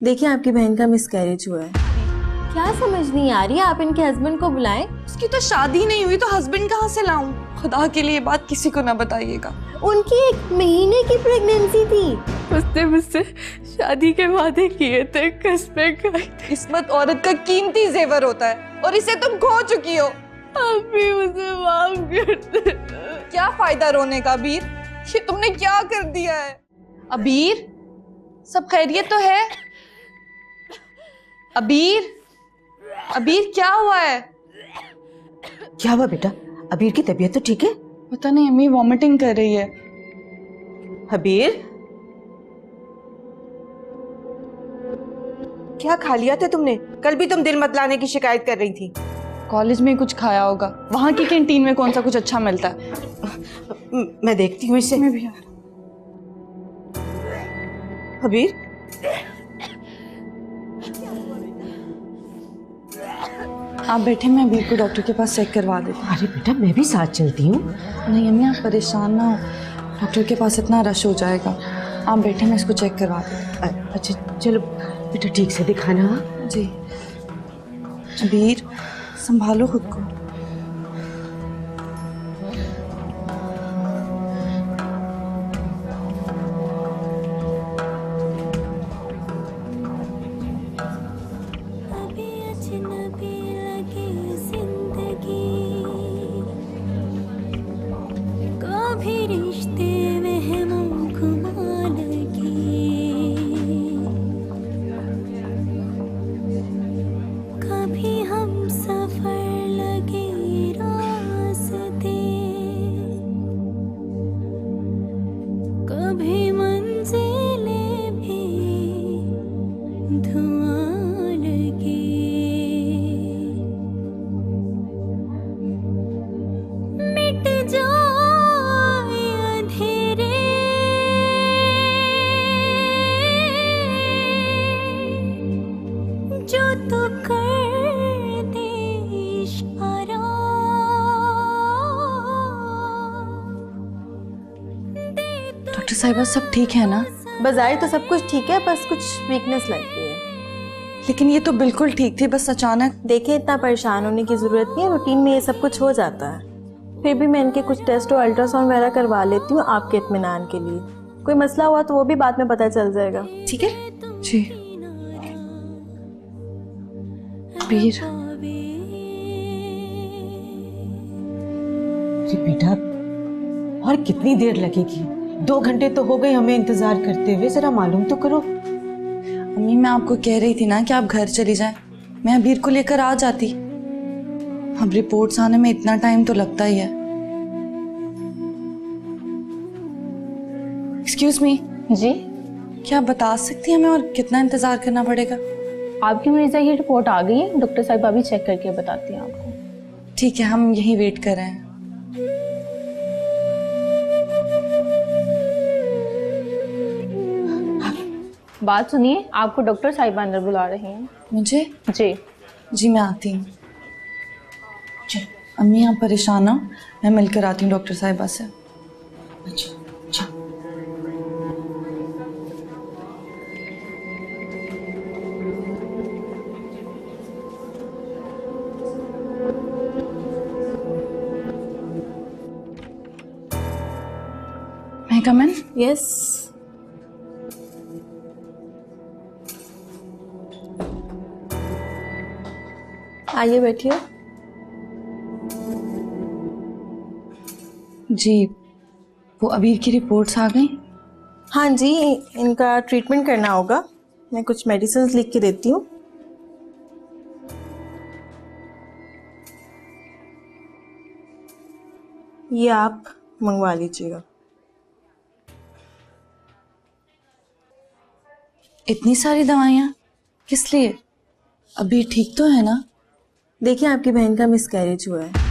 देखिए आपकी बहन का मिसकैरेज हुआ है। क्या समझ नहीं आ रही, आप इनके हस्बैंड को बुलाएं। उसकी तो शादी नहीं हुई तो हस्बैंड कहाँ से लाऊं? खुदा के लिए ये बात किसी को ना बताइएगा। उनकी 1 महीने की प्रेगनेंसी थी। उसने मुझसे शादी के वादे किए थे, कसमें खाई थी। किस्मत औरत का कीमती जेवर होता है और इसे तुम खो चुकी हो। आप भी मुझे माफ कर दे। क्या फायदा रोने का अबीर? ये तुमने क्या कर दिया है? अबीर, सब खैरियत तो है? अबीर, अबीर क्या हुआ है? क्या हुआ बेटा? अबीर की तबीयत तो ठीक है? पता नहीं अम्मी वॉमिटिंग कर रही है। अबीर, क्या खा लिया था तुमने? कल भी तुम दिल मत लाने की शिकायत कर रही थी। कॉलेज में कुछ खाया होगा, वहां की कैंटीन में कौन सा कुछ अच्छा मिलता है। मैं देखती हूँ इसे। मैं भी अबीर, आप बैठे, मैं अबीर को डॉक्टर के पास चेक करवा देती हूँ। अरे बेटा मैं भी साथ चलती हूँ। नहीं अम्मी आप परेशान ना हो, डॉक्टर के पास इतना रश हो जाएगा। आप बैठे, मैं इसको चेक करवा देती अच्छा चलो बेटा, ठीक से दिखाना। हूँ। जी अबीर, संभालो खुद को। डॉक्टर साहिबा सब ठीक है ना? बाजारी तो सब कुछ ठीक है, बस कुछ वीकनेस लगती है। लेकिन ये तो बिल्कुल ठीक थी, बस अचानक। देखिए इतना परेशान होने की जरूरत नहीं है, रूटीन में ये सब कुछ हो जाता है। फिर भी मैं इनके कुछ टेस्ट और अल्ट्रासाउंड वगैरह करवा लेती हूँ आपके इत्मीनान के लिए। कोई मसला हुआ तो वो भी बाद में पता चल जाएगा। ठीक है जी। अबीर, अरे बेटा और कितनी देर लगेगी? 2 घंटे तो हो गए हमें इंतजार करते हुए, जरा मालूम तो करो। अम्मी मैं आपको कह रही थी ना कि आप घर चली जाएं, मैं अबीर को लेकर आ जाती। अब रिपोर्ट्स आने में इतना टाइम तो लगता ही है। एक्सक्यूज मी जी, क्या आप बता सकती हैं हमें और कितना इंतजार करना पड़ेगा? आपकी मरीजा की रिपोर्ट आ गई है, डॉक्टर साहिबा भी चेक करके बताती हैं आपको। ठीक है, हम यहीं वेट कर रहे हैं। बात सुनिए, आपको डॉक्टर साहिबा अंदर बुला रही हैं। मुझे? जी जी मैं आती हूँ। अम्मी आप परेशान ना, मैं मिलकर आती हूँ डॉक्टर साहिबा से। अच्छा अच्छा। मैं कम इन? यस। आइए बैठिए। जी वो अबीर की रिपोर्ट्स आ गई? हाँ जी, इनका ट्रीटमेंट करना होगा। मैं कुछ मेडिसिन लिख के देती हूँ। ये आप मंगवा लीजिएगा। इतनी सारी दवाइयाँ किस लिए? अबीर ठीक तो है ना? देखिए आपकी बहन का मिसकैरेज हुआ है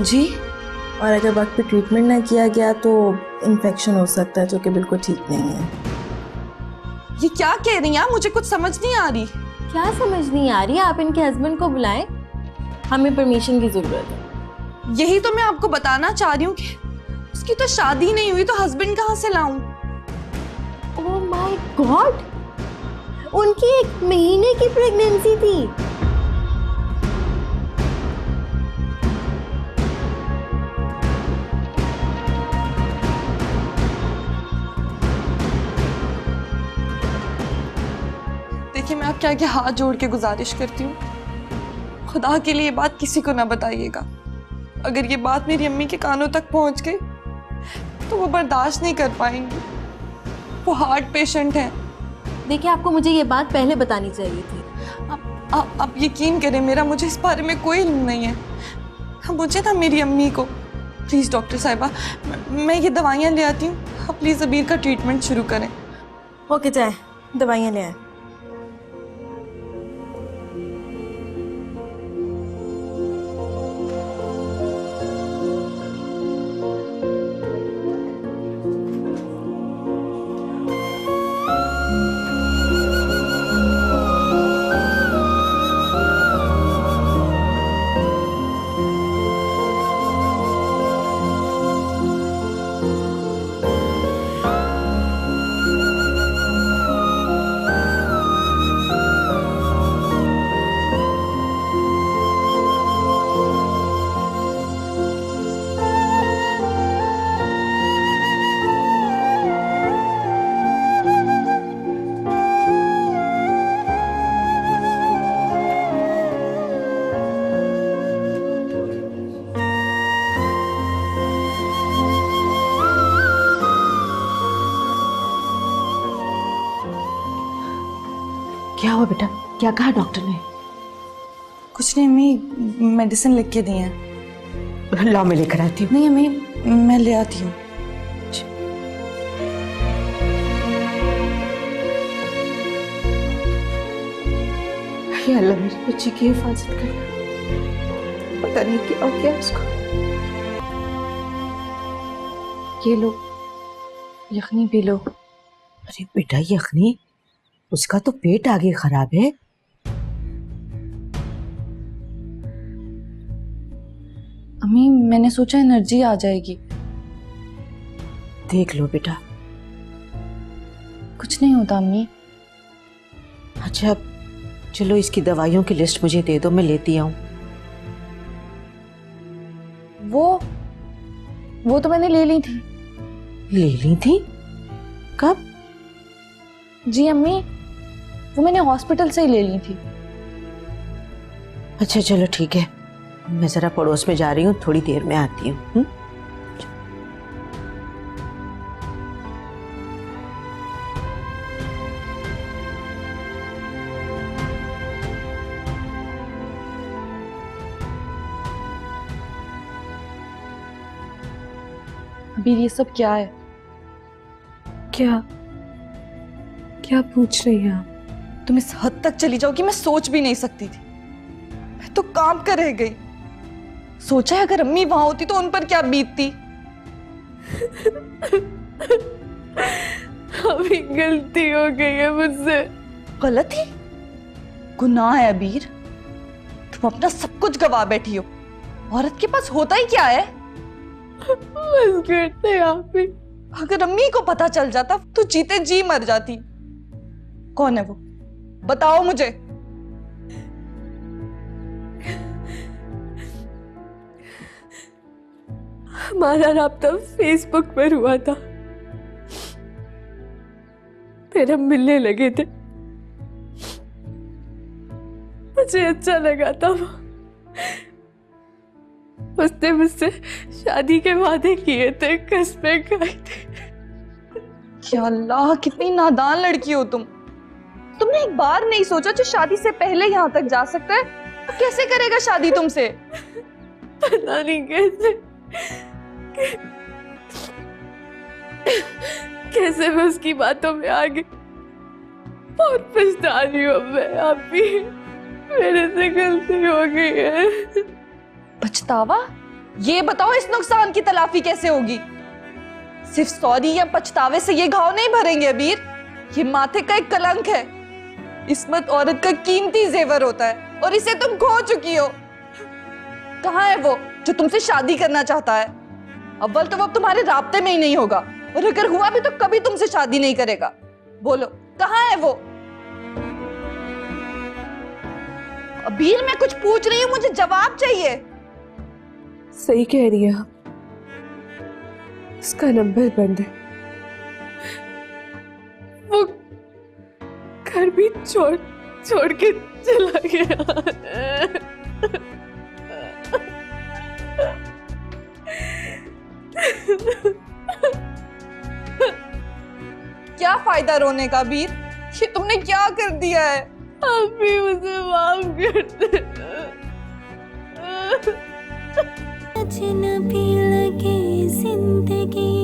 जी। और अगर वक्त पे ट्रीटमेंट ना किया गया तो इन्फेक्शन हो सकता है, जो कि बिल्कुल ठीक नहीं है। ये क्या कह रही हैं? मुझे कुछ समझ नहीं आ रही। क्या समझ नहीं आ रही, आप इनके हस्बैंड को बुलाएं। हमें परमिशन की जरूरत है। यही तो मैं आपको बताना चाह रही हूँ कि उसकी तो शादी नहीं हुई तो हस्बैंड कहाँ से लाऊं? ओह माय माय गॉड, उनकी 1 महीने की प्रेगनेंसी थी। देखिए, मैं आपके आगे हाथ जोड़ के गुजारिश करती हूँ, खुदा के लिए ये बात किसी को ना बताइएगा। अगर ये बात मेरी अम्मी के कानों तक पहुंच गई तो वो बर्दाश्त नहीं कर पाएंगी। वो हार्ट पेशेंट हैं। देखिए, आपको मुझे ये बात पहले बतानी चाहिए थी। आप यकीन करें, मुझे इस बारे में कोई इल्म नहीं है। मुझे ना मेरी अम्मी को, प्लीज़ डॉक्टर साहिबा, मैं ये दवाइयाँ ले आती हूँ, आप प्लीज़ अबीर का ट्रीटमेंट शुरू करें। ओके, जाए दवाइयाँ ले आए। क्या हुआ बेटा, क्या कहा डॉक्टर ने? कुछ नहीं अम्मी, मेडिसिन लिख के दी हैं। लाओ, मैं लेकर आती हूँ। नहीं अम्मी, मैं ले आती हूँ। या अल्लाह, मेरी बच्ची की हिफाजत करना। पता नहीं क्या हो गया उसको। ये लो, यखनी पी लो। अरे बेटा, यखनी? उसका तो पेट आगे खराब है। अम्मी, मैंने सोचा एनर्जी आ जाएगी। देख लो बेटा। कुछ नहीं होता अम्मी। अच्छा, चलो इसकी दवाइयों की लिस्ट मुझे दे दो, मैं लेती आऊं। वो तो मैंने ले ली थी। ले ली थी? कब? जी अम्मी, वो मैंने हॉस्पिटल से ही ले ली थी। अच्छा चलो ठीक है, मैं जरा पड़ोस में जा रही हूँ, थोड़ी देर में आती हूँ। अभी ये सब क्या है? क्या पूछ रही हैं आप? तुम इस हद तक चली जाओ कि मैं सोच भी नहीं सकती थी। मैं तो काम कर रह गई। सोचा है अगर अम्मी वहां होती तो उन पर क्या बीतती। अभी गलती हो गई है मुझसे। गलती? गुनाह है अबीर। तुम अपना सब कुछ गवा बैठी हो। औरत के पास होता ही क्या है? बस करते आप ही। अगर अम्मी को पता चल जाता तो जीते जी मर जाती। कौन है वो? बताओ मुझे। हमारा राब्ता फेसबुक पर हुआ था, फिर हम मिलने लगे थे। मुझे अच्छा लगा था वो। उसने मुझसे शादी के वादे किए थे, कस्में खाई थी। या अल्लाह, कितनी नादान लड़की हो तुम। तुमने एक बार नहीं सोचा जो शादी से पहले यहाँ तक जा सकता है? तो कैसे करेगा शादी तुमसे? पता नहीं कैसे मैं उसकी बातों में आ गई। बहुत पछता रही हूँ मैं। आप भी, मेरे से गलती हो गई है। पछतावा? ये बताओ इस नुकसान की तलाफी कैसे होगी? सिर्फ सॉरी या पछतावे से ये घाव नहीं भरेंगे अबीर। ये माथे का एक कलंक है। इस्मत औरत का कीमती जेवर होता है और इसे तुम खो चुकी हो। कहाँ है वो जो तुमसे शादी करना चाहता है? अव्वल तो वो अब तुम्हारे राब्ते में ही नहीं होगा, और अगर हुआ भी तो कभी तुमसे शादी नहीं करेगा। बोलो कहाँ है वो? अबीर मैं कुछ पूछ रही हूँ, मुझे जवाब चाहिए। सही कह रही है आप, उसका नंबर बंद है। वो घर भी छोड़ के चला गया। क्या फायदा रोने का अबीर? ये तुमने क्या कर दिया है? आप भी मुझे माफ कर देना। अजनबी लगे जिंदगी